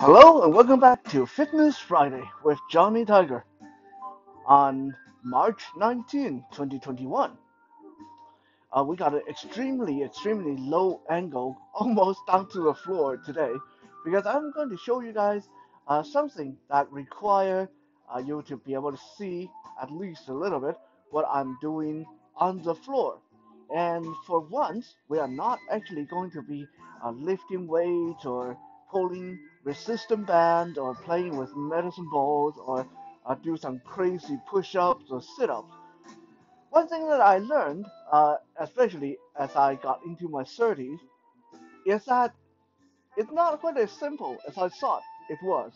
Hello and welcome back to Fitness Friday with Johnny Tiger on March 19, 2021. We got an extremely low angle, almost down to the floor today, because I'm going to show you guys something that require you to be able to see at least a little bit what I'm doing on the floor. And for once, we are not actually going to be lifting weights or pulling resistance band or playing with medicine balls or do some crazy push-ups or sit-ups. One thing that I learned, especially as I got into my 30s, is that it's not quite as simple as I thought it was.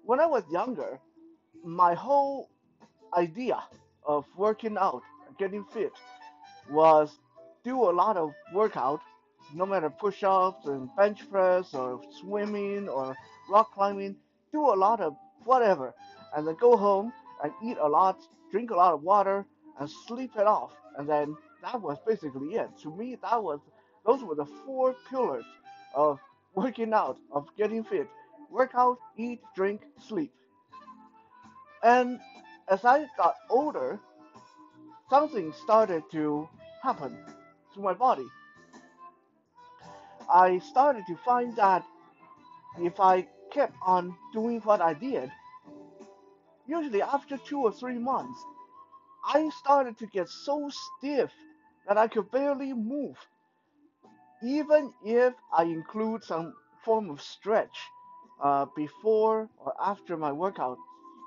When I was younger, my whole idea of working out, getting fit, was do a lot of workout, no matter push-ups and bench press or swimming or rock climbing, do a lot of whatever, and then go home and eat a lot, drink a lot of water, and sleep it off. And then that was basically it. To me, those were the four pillars of working out, of getting fit: work out, eat, drink, sleep. And as I got older, something started to happen to my body. I started to find that if I kept on doing what I did, usually after 2 or 3 months, I started to get so stiff that I could barely move, even if I include some form of stretch before or after my workout.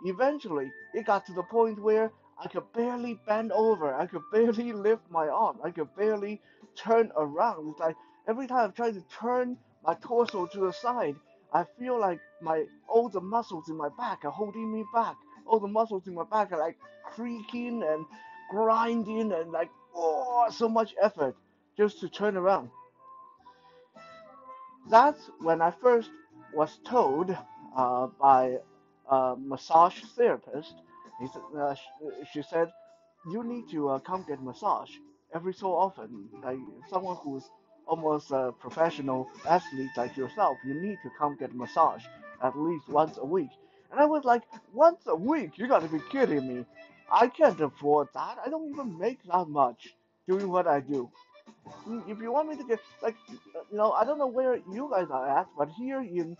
Eventually, it got to the point where I could barely bend over, I could barely lift my arm, I could barely turn around. It's like every time I'm trying to turn my torso to the side, I feel like all the muscles in my back are holding me back. All the muscles in my back are like creaking and grinding and like, oh, so much effort just to turn around. That's when I first was told by a massage therapist. She said, you need to come get massage every so often. Like someone who's almost a professional athlete like yourself, you need to come get massage at least once a week. And I was like, once a week? You gotta be kidding me. I can't afford that. I don't even make that much doing what I do. If you want me to get like, I don't know where you guys are at, but here in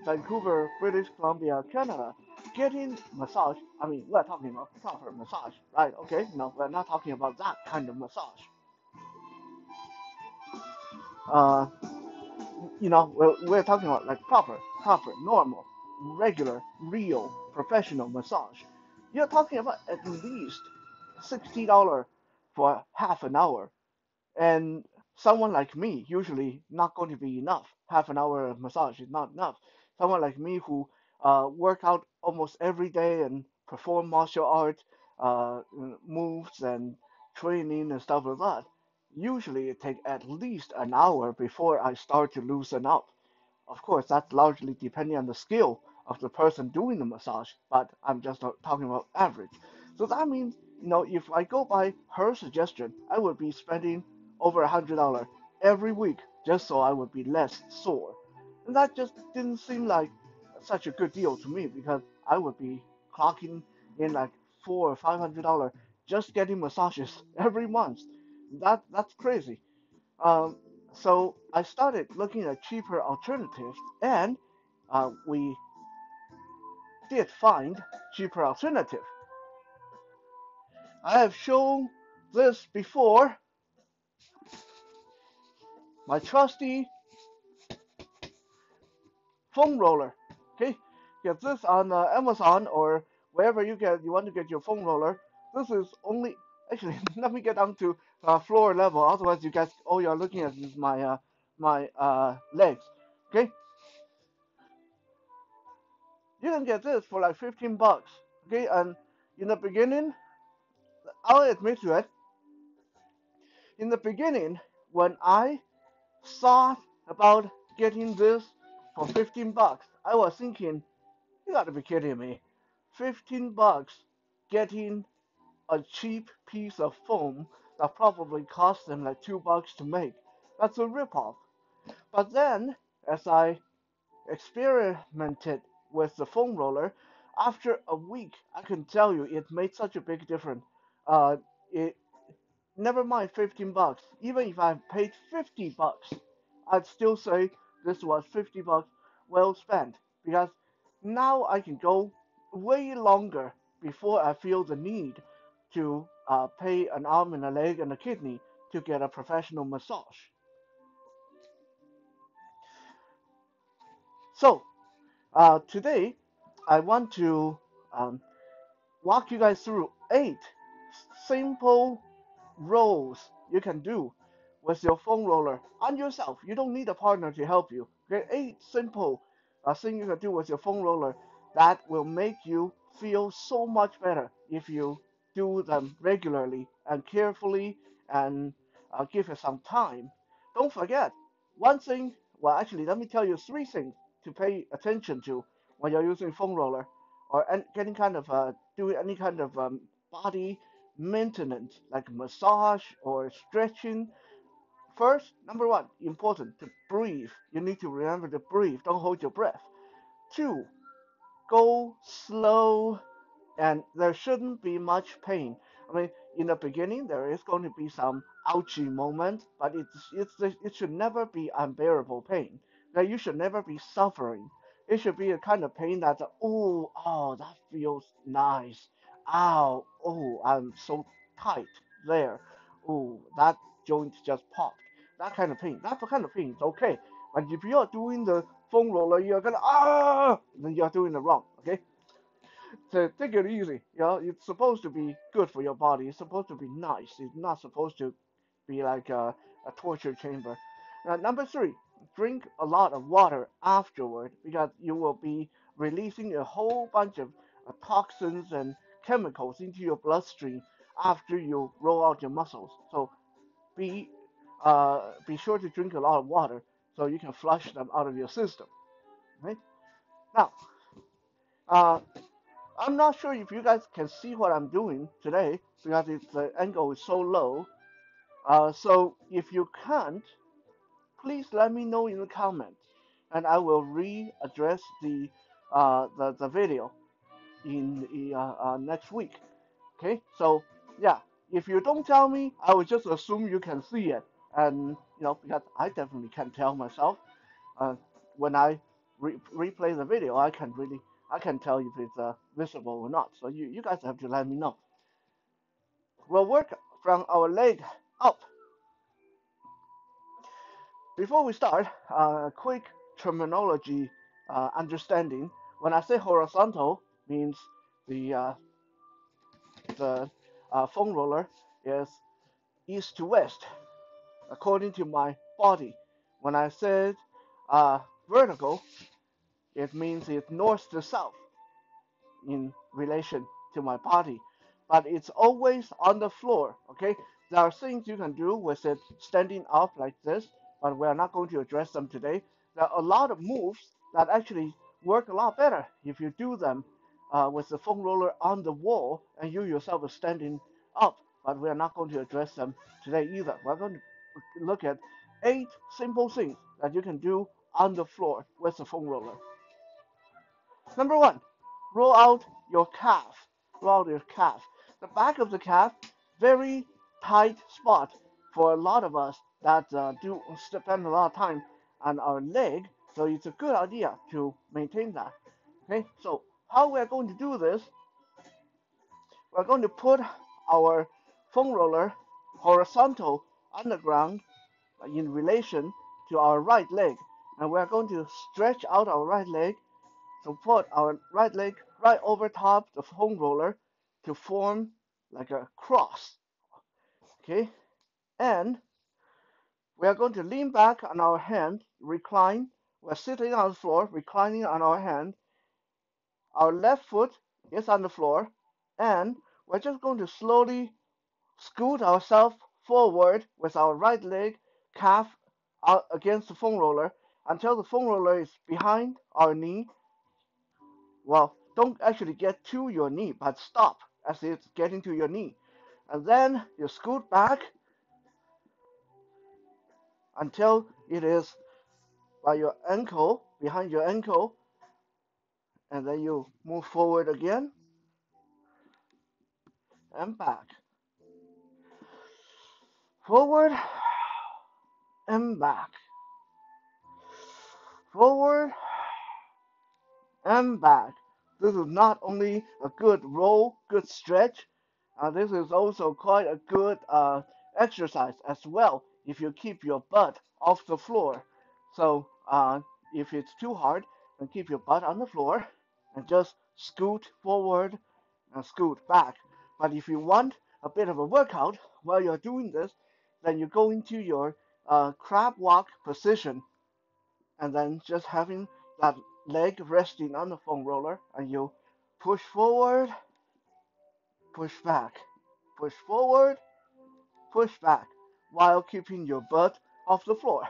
Vancouver, British Columbia, Canada, getting massage. I mean, we're talking about proper massage, right? Okay, no, we're not talking about that kind of massage. Uh, we're talking about like proper, normal, regular, real, professional massage. You're talking about at least $60 for half an hour. And someone like me, usually not going to be enough. Half an hour of massage is not enough. Someone like me who work out almost every day and perform martial art moves and training and stuff like that, usually it takes at least an hour before I start to loosen up. Of course, that's largely depending on the skill of the person doing the massage, but I'm just talking about average. So that means, if I go by her suggestion, I would be spending over $100 every week just so I would be less sore. And that just didn't seem like such a good deal to me because I would be clocking in like $400 or $500 just getting massages every month. That's crazy. Um, so I started looking at cheaper alternatives, and we did find cheaper alternative. I have shown this before. My trusty foam roller. Okay, get this on Amazon or wherever you want to get your foam roller. This is only actually let me get down to floor level. Otherwise, you guys all you're looking at is my legs. Okay, you can get this for like $15. Okay, and in the beginning, I'll admit to it. In the beginning, when I thought about getting this for $15, I was thinking, you gotta be kidding me. $15 getting a cheap piece of foam that probably cost them like $2 to make. That's a ripoff. But then, as I experimented with the foam roller, after a week, I can tell you it made such a big difference. Uh, it Never mind 15 bucks. Even if I paid 50 bucks, I'd still say this was 50 bucks well spent because now I can go way longer before I feel the need to pay an arm and a leg and a kidney to get a professional massage. So, today I want to um, walk you guys through 8 simple rolls you can do with your foam roller on yourself. You don't need a partner to help you. Okay, 8 simple things you can do with your foam roller that will make you feel so much better if you do them regularly and carefully and give it some time. Don't forget one thing. Well, actually, let me tell you 3 things to pay attention to when you're using foam roller or any kind of doing any kind of body maintenance like massage or stretching. First, number one, important to breathe. You need to remember to breathe. Don't hold your breath. Two, go slow and there shouldn't be much pain. I mean, in the beginning, there is going to be some ouchy moment, but it should never be unbearable pain. That you should never be suffering. It should be a kind of pain that, oh, that feels nice. Ow, oh, I'm so tight there. Oh, that joint just popped. That kind of pain. That kind of pain is okay. But if you're doing the foam roller, you're gonna then you're doing it wrong. Okay, so take it easy. It's supposed to be good for your body. It's supposed to be nice. It's not supposed to be like a torture chamber. Number three, drink a lot of water afterward because you will be releasing a whole bunch of toxins and chemicals into your bloodstream after you roll out your muscles. So be be sure to drink a lot of water so you can flush them out of your system. Right now, uh, I'm not sure if you guys can see what I'm doing today because the angle is so low. So if you can't, please let me know in the comments, and I will readdress the video in next week. Okay, so yeah, if you don't tell me, I will just assume you can see it, and because I definitely can't tell myself. Uh, when I replay the video, I can tell if it's visible or not. So you guys have to let me know. We'll work from our leg up. Before we start, quick terminology understanding. When I say horizontal, means the foam roller is east to west, according to my body. When I said vertical, it means it's north to south in relation to my body. But it's always on the floor, okay? There are things you can do with it standing up like this, but we're not going to address them today. There are a lot of moves that actually work a lot better if you do them with the foam roller on the wall and you yourself are standing up, but we're not going to address them today either. We're going to look at 8 simple things that you can do on the floor with the foam roller. Number one, roll out your calf. Roll out your calf. The back of the calf, very tight spot for a lot of us that do spend a lot of time on our leg. So it's a good idea to maintain that. Okay, so how we're going to do this, we're going to put our foam roller horizontal on the ground in relation to our right leg. And we're going to stretch out our right leg to put our right leg right over top the foam roller to form like a cross. Okay, and we are going to lean back on our hand, recline. We're sitting on the floor, reclining on our hand. Our left foot is on the floor, and we're just going to slowly scoot ourselves forward with our right leg calf out against the foam roller until the foam roller is behind our knee. Well, don't actually get to your knee, but stop as it's getting to your knee. And then you scoot back until it is by your ankle, behind your ankle, and then you move forward again and back. Forward and back. Forward and back. This is not only a good roll, good stretch, this is also quite a good exercise as well if you keep your butt off the floor. So if it's too hard, then keep your butt on the floor and just scoot forward and scoot back. But if you want a bit of a workout while you're doing this, then you go into your crab walk position and then just having that leg resting on the foam roller, and you push forward, push back, push forward, push back, while keeping your butt off the floor.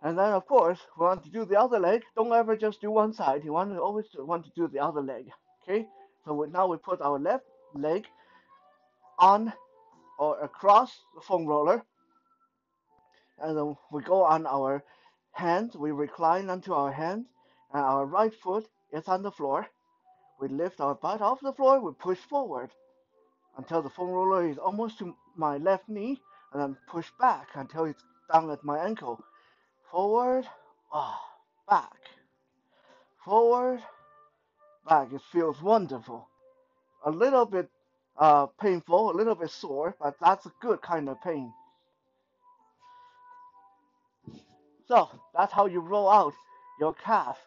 And then, of course, we want to do the other leg. Don't ever just do one side. You always want to do the other leg. Okay? So now we put our left leg on or across the foam roller, and then we go on our hands. We recline onto our hands, and our right foot is on the floor. We lift our butt off the floor. We push forward until the foam roller is almost to my left knee, and then push back until it's down at my ankle. Forward, back, forward, back. It feels wonderful. A little bit painful, a little bit sore, but that's a good kind of pain. So that's how you roll out your calf.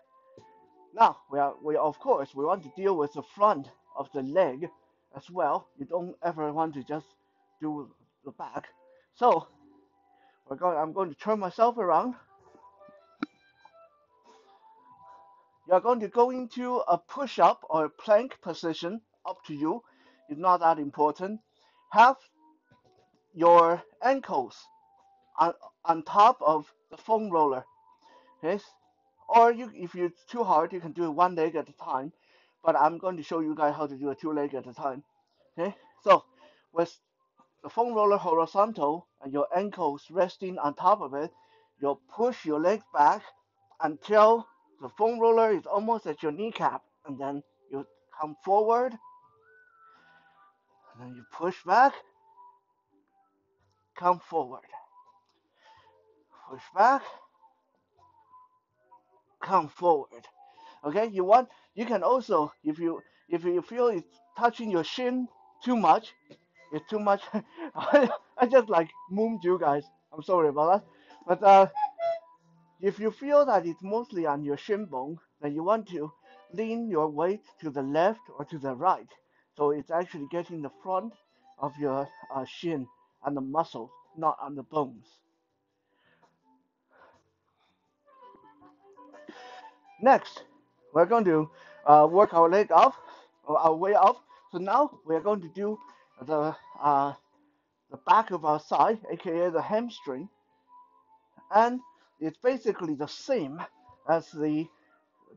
Now we of course we want to deal with the front of the leg as well. You don't ever want to just do the back. So I'm going to turn myself around. You're going to go into a push-up or a plank position, up to you. It's not that important. Have your ankles on top of the foam roller. Yes? Or if it's too hard, you can do it one leg at a time. But I'm going to show you guys how to do a two leg at a time. Okay? So with the foam roller horizontal and your ankles resting on top of it, you'll push your legs back until the foam roller is almost at your kneecap, and then you come forward, and then you push back, come forward, push back, come forward. Okay, you can also, if you feel it's touching your shin too much, it's too much. I just like mooned you guys. I'm sorry about that. But if you feel that it's mostly on your shin bone, then you want to lean your weight to the left or to the right. So it's actually getting the front of your shin and the muscles, not on the bones. Next, we're going to work our leg up, or our way up. So now we're going to do the back of our thigh, aka the hamstring, and it's basically the same as the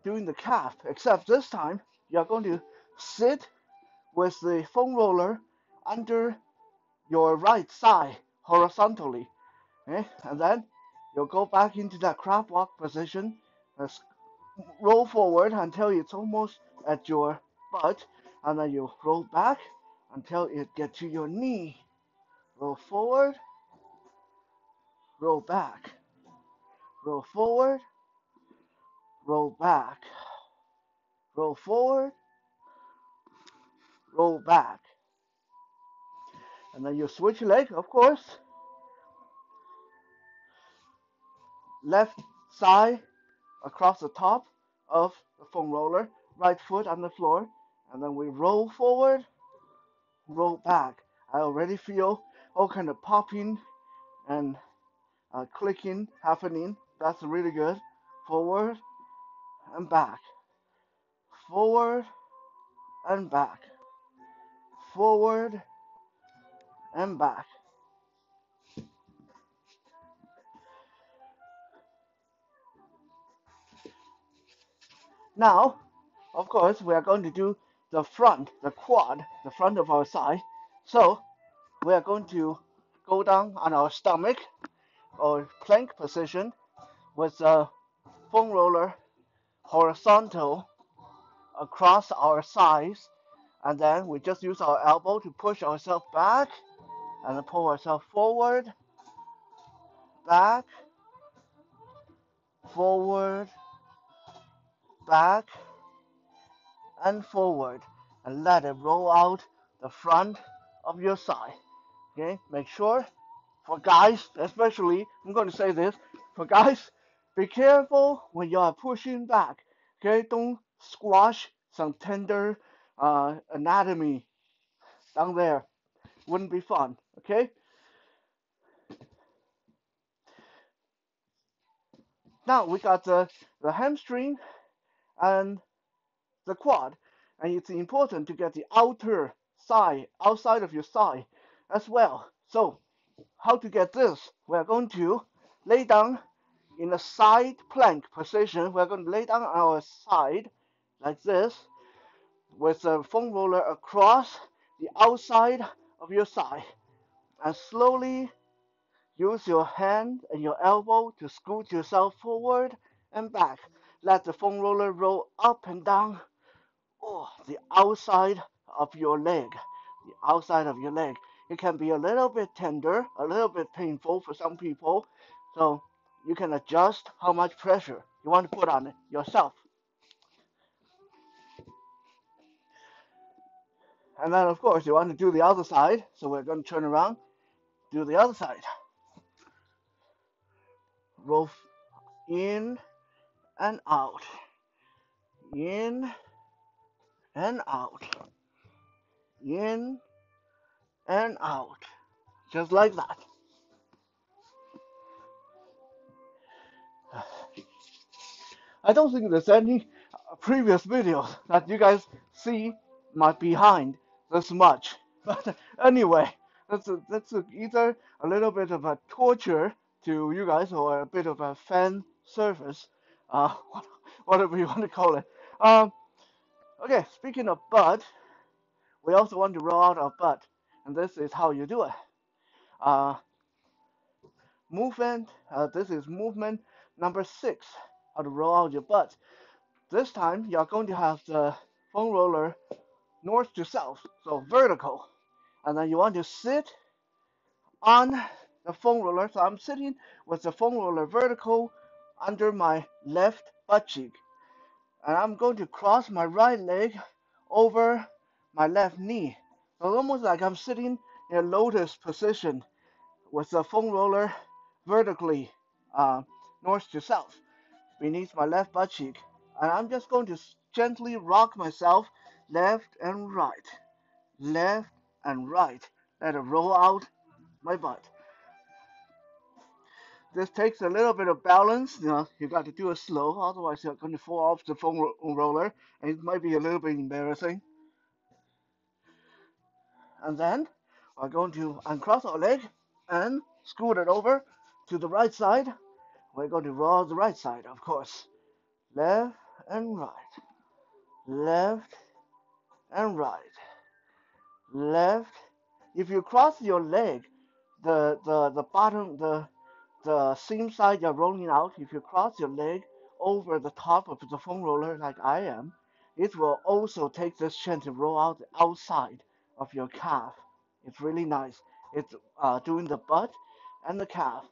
doing the calf, except this time you're going to sit with the foam roller under your right thigh horizontally, okay? And then you'll go back into that crab walk position, roll forward until it's almost at your butt, and then you roll back until it gets to your knee. Roll forward, roll back, roll forward, roll back, roll forward, roll back. And then you switch leg, of course. Left thigh across the top of the foam roller, right foot on the floor, and then we roll forward, roll back. I already feel all kind of popping and clicking happening. That's really good. Forward and back, forward and back, forward and back. Now, of course, we are going to do the front, the quad, the front of our thigh. So we are going to go down on our stomach or plank position with foam roller horizontal across our sides, and then we just use our elbow to push ourselves back and then pull ourselves forward, back, forward, back, and forward, and let it roll out the front of your thigh. Okay, make sure, for guys especially, I'm going to say this, for guys, be careful when you are pushing back. Okay, don't squash some tender anatomy down there. Wouldn't be fun. Okay, now we got the hamstring and the quad, and it's important to get the outer thigh, outside of your thigh as well. So how to get this? We're going to lay down in a side plank position. We're going to lay down on our side like this with the foam roller across the outside of your thigh, and slowly use your hand and your elbow to scoot yourself forward and back. Let the foam roller roll up and down. Oh, the outside of your leg. The outside of your leg. It can be a little bit tender, a little bit painful for some people. So you can adjust how much pressure you want to put on it yourself. And then, of course, you want to do the other side. So we're going to turn around, do the other side. Roll in and out. In and out. In and out. Just like that. I don't think there's any previous videos that you guys see my behind this much. But anyway, that's either a little bit of a torture to you guys or a bit of a fan service, uh, whatever you want to call it. Okay, speaking of butt, we also want to roll out our butt, and this is how you do it. Uh, movement. This is movement number 6. How to roll out your butt. This time you're going to have the foam roller north to south, so vertical. And then you want to sit on the foam roller. So I'm sitting with the foam roller vertical under my left butt cheek. And I'm going to cross my right leg over my left knee. So it's almost like I'm sitting in a lotus position with the foam roller vertically north to south beneath my left butt cheek. And I'm just going to gently rock myself left and right, left and right. Let it roll out my butt. This takes a little bit of balance. You got to do it slow, otherwise you're going to fall off the foam roller, and it might be a little bit embarrassing. And then we're going to uncross our leg and scoot it over to the right side. We're going to roll the right side, of course. Left and right, left and right, left. If you cross your leg, the bottom, the seam side you're rolling out, if you cross your leg over the top of the foam roller like I am, it will also take this chance to roll out the outside of your calf. It's really nice. It's doing the butt and the calf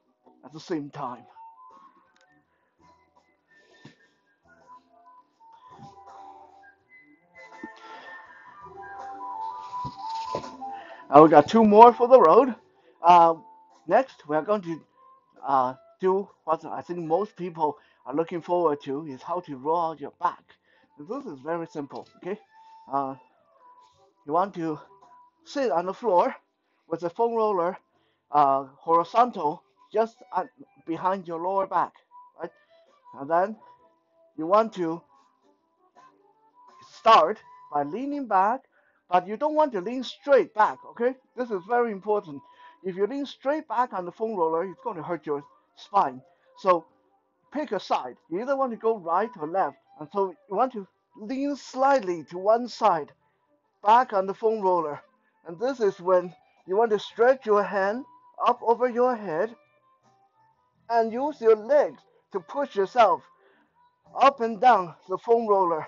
at the same time. Now we got 2 more for the road. Uh, Next, we are going to do what I think most people are looking forward to is how to roll out your back. This is very simple. Okay, uh, you want to sit on the floor with the foam roller horizontal just behind your lower back, right? And then you want to start by leaning back, but you don't want to lean straight back. Okay, this is very important. If you lean straight back on the foam roller, it's going to hurt your spine. So pick a side. You either want to go right or left. And so you want to lean slightly to one side, back on the foam roller. And this is when you want to stretch your hand up over your head and use your legs to push yourself up and down the foam roller.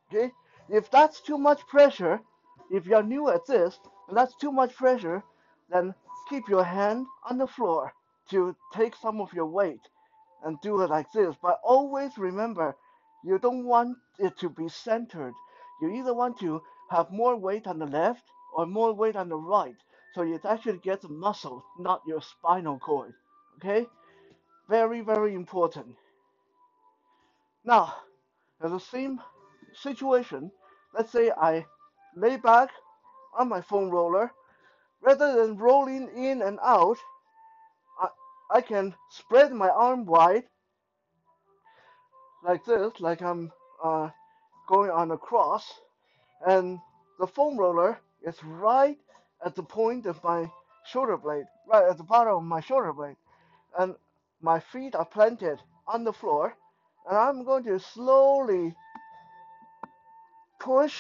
Okay? If that's too much pressure, if you're new at this, and that's too much pressure, then keep your hand on the floor to take some of your weight and do it like this. But always remember, you don't want it to be centered. You either want to have more weight on the left or more weight on the right. So it actually gets the muscle, not your spinal cord. Okay? Very, very important. Now, in the same situation, let's say I lay back on my foam roller. Rather than rolling in and out, I, I can spread my arm wide like this, like I'm going on a cross, and the foam roller is right at the point of my shoulder blade, right at the bottom of my shoulder blade, and my feet are planted on the floor, and I'm going to slowly push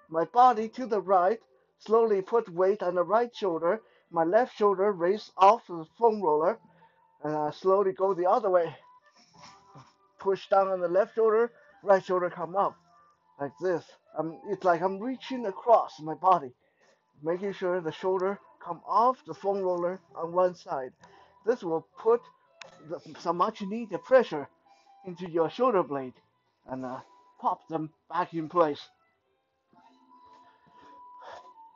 my body to the right, slowly put weight on the right shoulder, my left shoulder raised off the foam roller, and I slowly go the other way. Push down on the left shoulder, right shoulder come up, like this. It's like I'm reaching across my body, making sure the shoulder come off the foam roller on one side. This will put some much needed pressure into your shoulder blade and pop them back in place.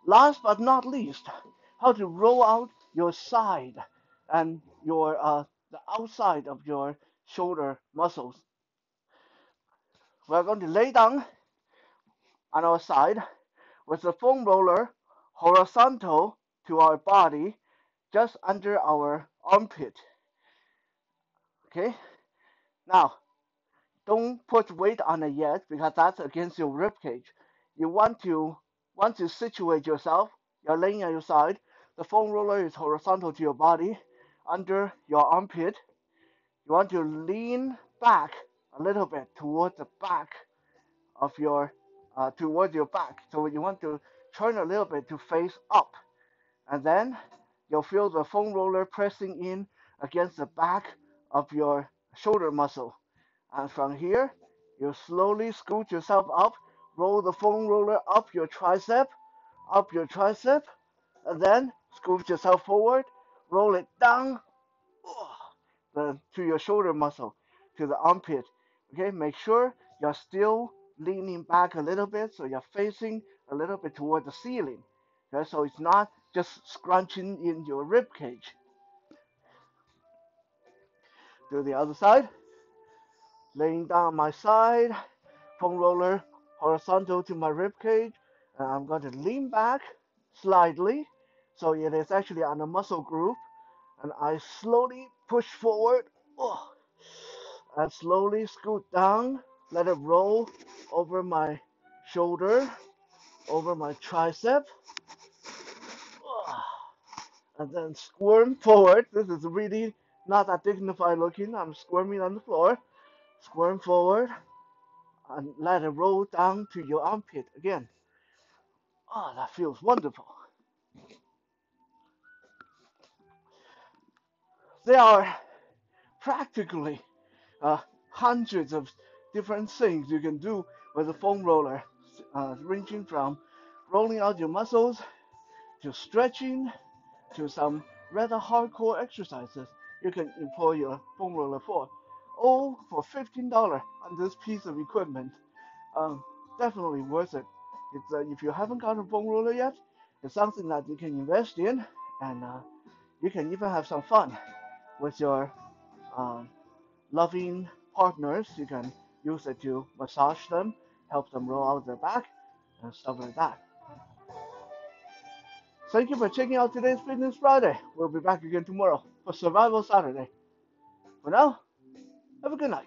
Last but not least, how to roll out your side and your the outside of your shoulder muscles. We're going to lay down on our side with the foam roller horizontal to our body, just under our armpit. Okay? Now, don't put weight on it yet because that's against your rib cage. You want to situate yourself. You're laying on your side. The foam roller is horizontal to your body, under your armpit. You want to lean back a little bit toward the back of your toward your back. So you want to turn a little bit to face up, and then you'll feel the foam roller pressing in against the back of your shoulder muscle. And from here, you slowly scoot yourself up, roll the foam roller up your tricep, and then scoot yourself forward, roll it down to your shoulder muscle, to the armpit. Okay, make sure you're still leaning back a little bit so you're facing a little bit toward the ceiling. Okay, so it's not just scrunching in your rib cage. Do the other side, laying down my side, foam roller horizontal to my rib cage, and I'm going to lean back slightly so it is actually on a muscle group, and I slowly push forward and slowly scoot down, let it roll over my shoulder, over my tricep, and then squirm forward. This is really not that dignified looking. I'm squirming on the floor. Squirm forward and let it roll down to your armpit again. Oh, that feels wonderful. There are practically hundreds of different things you can do with a foam roller, ranging from rolling out your muscles to stretching to some rather hardcore exercises you can employ your foam roller for. All for $15 on this piece of equipment. Um, Definitely worth it. If you haven't got a foam roller yet, it's something that you can invest in, and you can even have some fun with your um, loving partners. You can use it to massage them, help them roll out their back, and stuff like that. Thank you for checking out today's Fitness Friday. We'll be back again tomorrow for Survival Saturday. For now, have a good night.